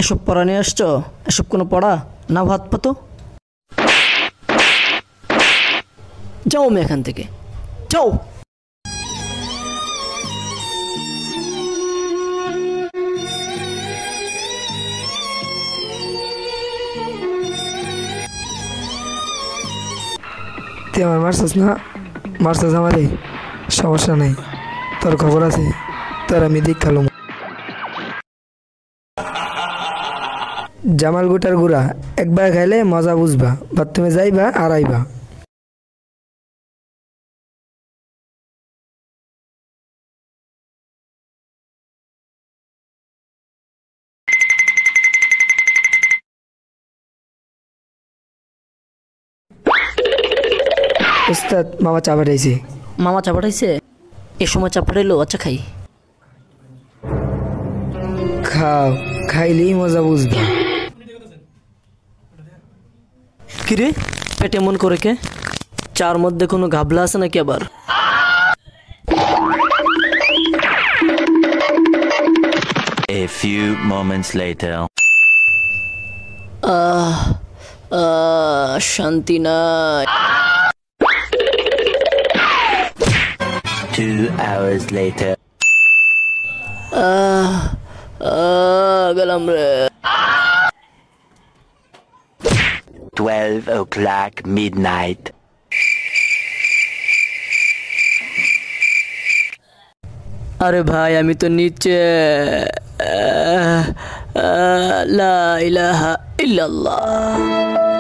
এসব পড়া নিয়ে আসছো? এসব কোনো পড়া? না ভাত পাতো, যাও আমি এখান থেকে, যাও। তুই আমার মারছস না? মারছস আমারে, সমস্যা নেই, তোর খবর আছে, তোর আমি দেখালুম। জামাল গুটার গুড়া একবার খাইলে মজা বুঝবা, বাথরুমে যাইবা আর আইবা। উস্তাদ, মামা চা পাঠাইছে। মামা চা পাঠাইছে? এ সময় চা পাঠাইলো? আচ্ছা খাই। খাও, খাইলেই মজা বুঝবা। কিরে, পেট এমন করে কে? চার মধ্যে কোনো ঘাবলা আছে নাকি আবার? A few moments later. শান্তি নাই। 2 hours later. গেলাম রে। 12 o'clock midnight. আরে ভাই, আমি তো নিচে। লা ইলাহা ইল্লাল্লাহ।